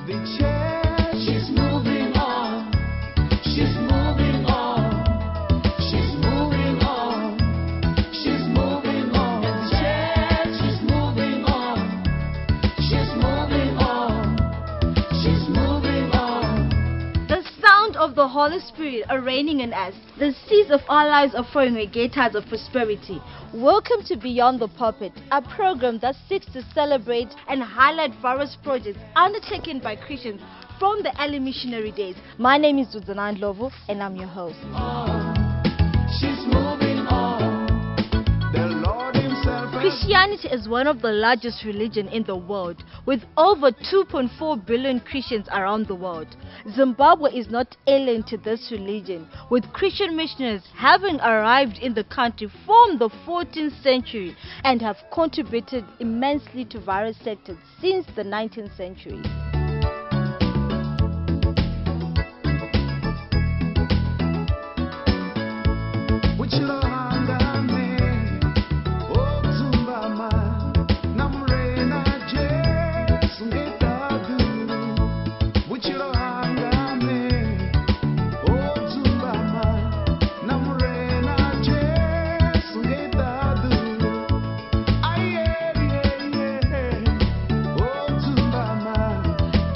The church is moving on. She's moving on. She's moving on. She's moving on. The church is moving on. She's moving on. She's moving on. The sound of the Holy Spirit are reigning in us. The seeds of our lives are flowing with great tides of prosperity. Welcome to Beyond the Pulpit, a program that seeks to celebrate and highlight various projects undertaken by Christians from the early missionary days. My name is Zuzana Ndlovu and I'm your host. She's moving on. The Lord Himself. Christianity is one of the largest religions in the world, with over 2.4 billion Christians around the world. Zimbabwe is not alien to this religion, with Christian missionaries having arrived in the country from the 14th century and have contributed immensely to various sectors since the 19th century.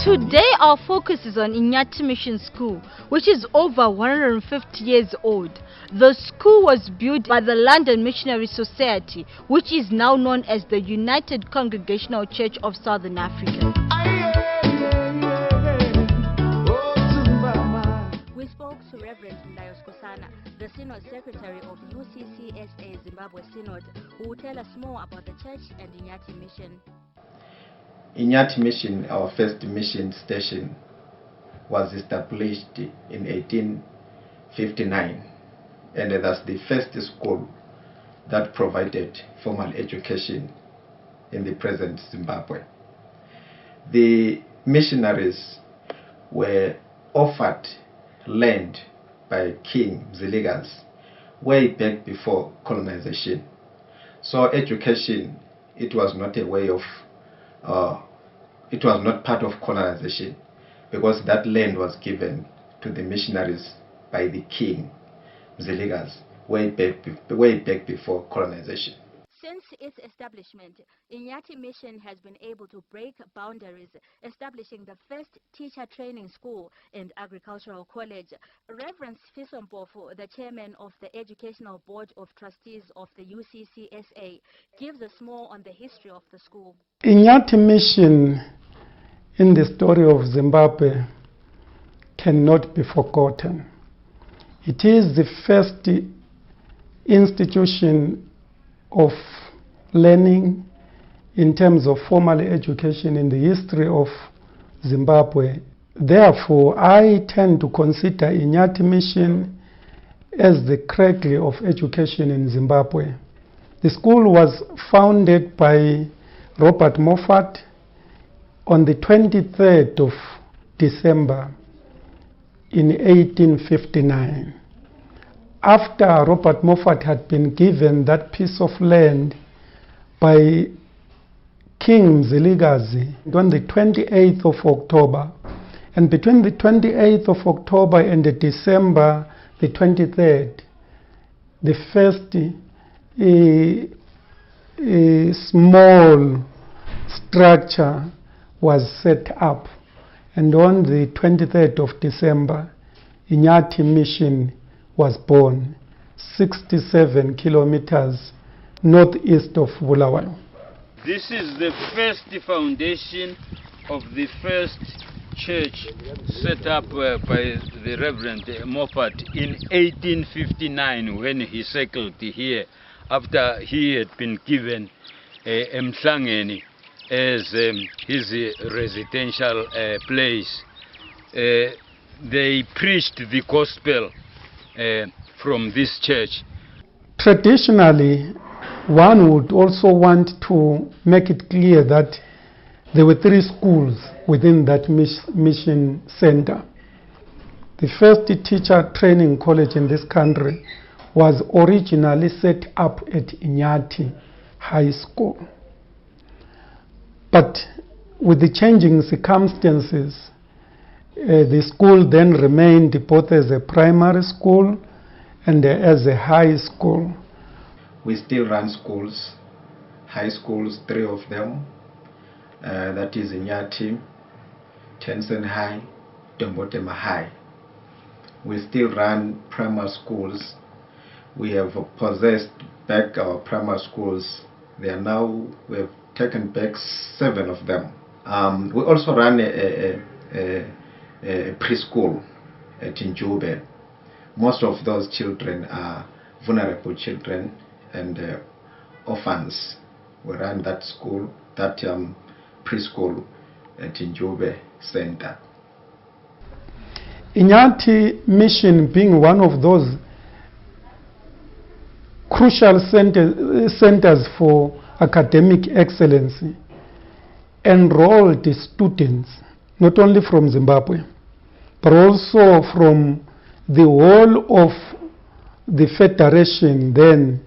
Today our focus is on Inyati Mission School, which is over 150 years old. The school was built by the London Missionary Society, which is now known as the United Congregational Church of Southern Africa. We spoke to Reverend Ndayos Kosana, the Synod Secretary of UCCSA Zimbabwe Synod, who will tell us more about the church and Inyati Mission. Inyati Mission, our first mission station, was established in 1859, and that's the first school that provided formal education in the present Zimbabwe. The missionaries were offered land by King Mzilikazi way back before colonization. So education, it was not a way of it was not part of colonization, because that land was given to the missionaries by the king Mzilikazi way back before colonization. Since its establishment, Inyati Mission has been able to break boundaries, establishing the first teacher training school and agricultural college. Reverend Fiso Mpofu, the chairman of the Educational Board of Trustees of the UCCSA, gives us more on the history of the school. Inyati Mission in the story of Zimbabwe cannot be forgotten. It is the first institution of learning in terms of formal education in the history of Zimbabwe. Therefore, I tend to consider Inyati Mission as the cradle of education in Zimbabwe. The school was founded by Robert Moffat on the 23rd of December in 1859. After Robert Moffat had been given that piece of land by King Mzilikazi on the 28th of October, and between the 28th of October and the December the 23rd, the first small structure was set up, and on the 23rd of December, Inyati Mission was born, 67 kilometers northeast of Bulawayo. This is the first foundation of the first church set up by the Reverend Moffat in 1859 when he settled here after he had been given Mhlangeni as his residential place. They preached the gospel from this church. Traditionally, one would also want to make it clear that there were 3 schools within that mission center. The first teacher training college in this country was originally set up at Inyati High School. But with the changing circumstances, the school then remained both as a primary school and as a high school. We still run schools, high schools, 3 of them. That is Inyati, Tencent High, Dombotema High. We still run primary schools. We have possessed back our primary schools. We have taken back 7 of them. We also run a preschool at Njube. Most of those children are vulnerable children and orphans. We run that school, that preschool at Njube Center. Inyati Mission, being one of those crucial centers for academic excellence, enrolled students not only from Zimbabwe but also from the whole of the Federation, then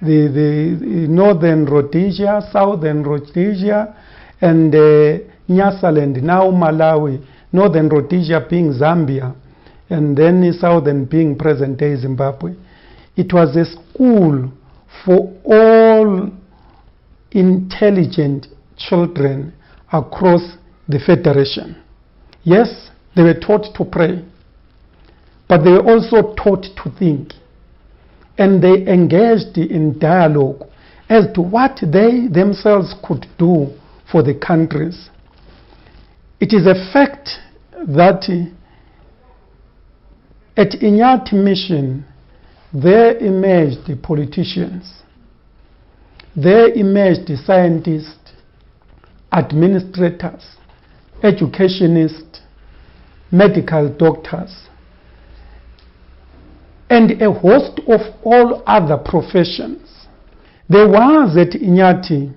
the Northern Rhodesia, Southern Rhodesia, and Nyasaland, now Malawi, Northern Rhodesia being Zambia, and then Southern being present-day Zimbabwe. It was a school for all intelligent children across the Federation. Yes, they were taught to pray, but they were also taught to think. And they engaged in dialogue as to what they themselves could do for the countries. It is a fact that at Inyati Mission, there emerged politicians, there emerged scientists, administrators, educationists, medical doctors, and a host of all other professions. There was at Inyati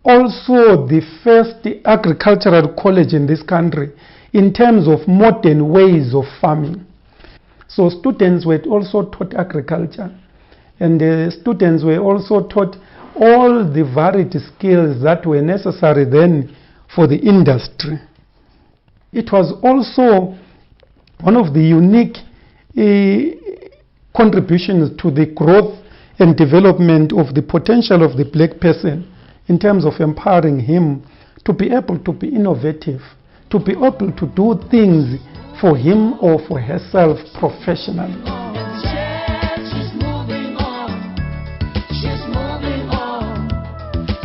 also the first agricultural college in this country in terms of modern ways of farming. So students were also taught agriculture, and students were also taught all the varied skills that were necessary then for the industry. It was also one of the unique contributions to the growth and development of the potential of the black person in terms of empowering him to be able to be innovative, to be able to do things for him or for herself professionally. She's moving on. She's moving on.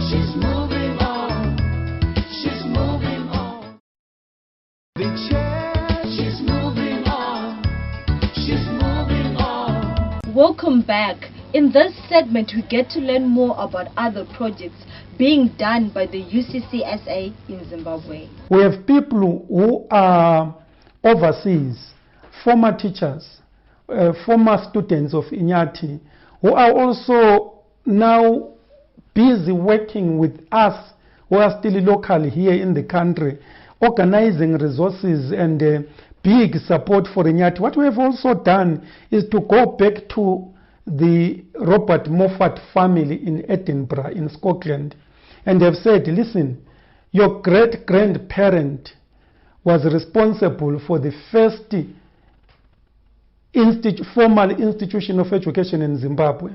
She's moving on. She's moving on. The chair, she's moving on. She's moving on. Welcome back. In this segment, we get to learn more about other projects being done by the UCCSA in Zimbabwe. We have people who are overseas, former teachers, former students of Inyati, who are also now busy working with us who are still locally here in the country, organizing resources and big support for Inyati. What we have also done is to go back to the Robert Moffat family in Edinburgh, in Scotland, and have said, listen, your great-grandparent was responsible for the first formal institution of education in Zimbabwe.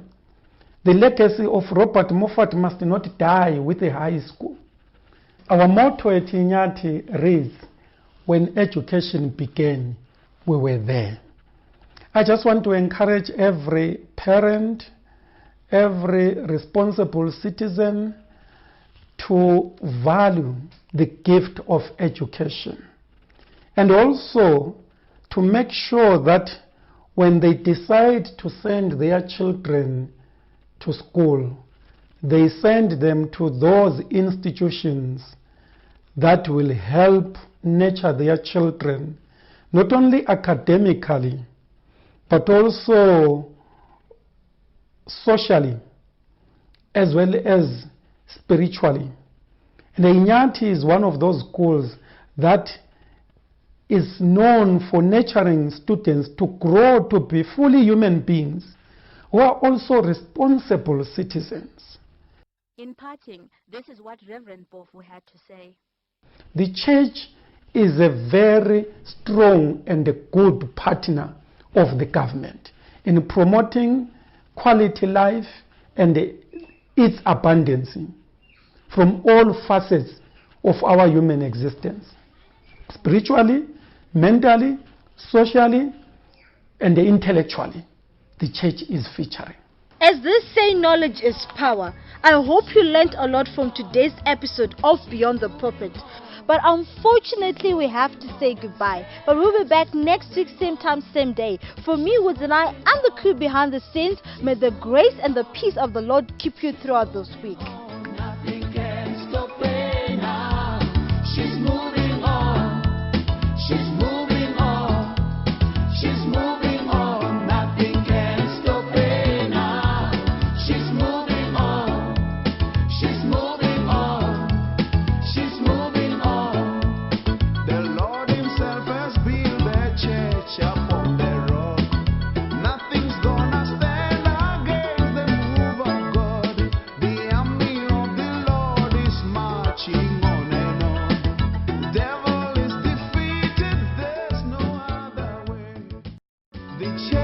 The legacy of Robert Moffat must not die with a high school. Our motto at Inyati reads, when education began, we were there. I just want to encourage every parent, every responsible citizen to value the gift of education, and also to make sure that when they decide to send their children to school, they send them to those institutions that will help nurture their children, not only academically, but also socially, as well as spiritually. And Inyati is one of those schools that is known for nurturing students to grow to be fully human beings who are also responsible citizens. In parting, this is what Reverend Bofu had to say. The church is a very strong and a good partner of the government in promoting quality life and its abundance from all facets of our human existence, spiritually, mentally, socially, and intellectually. The church is featuring. As they say, knowledge is power. I hope you learned a lot from today's episode of Beyond the Pulpit. But unfortunately, we have to say goodbye. But we'll be back next week, same time, same day. For me, Woods and I, and the crew behind the scenes, may the grace and the peace of the Lord keep you throughout this week. Nothing can stop her now. She's moving on. She's moving on. She's moving on. Nothing can stop her now. She's moving on. She's moving on. She's moving on. The Lord Himself has built the church upon the rock. Nothing's gonna stand against the move of God. The army of the Lord is marching on and on. The devil is defeated, there's no other way. The church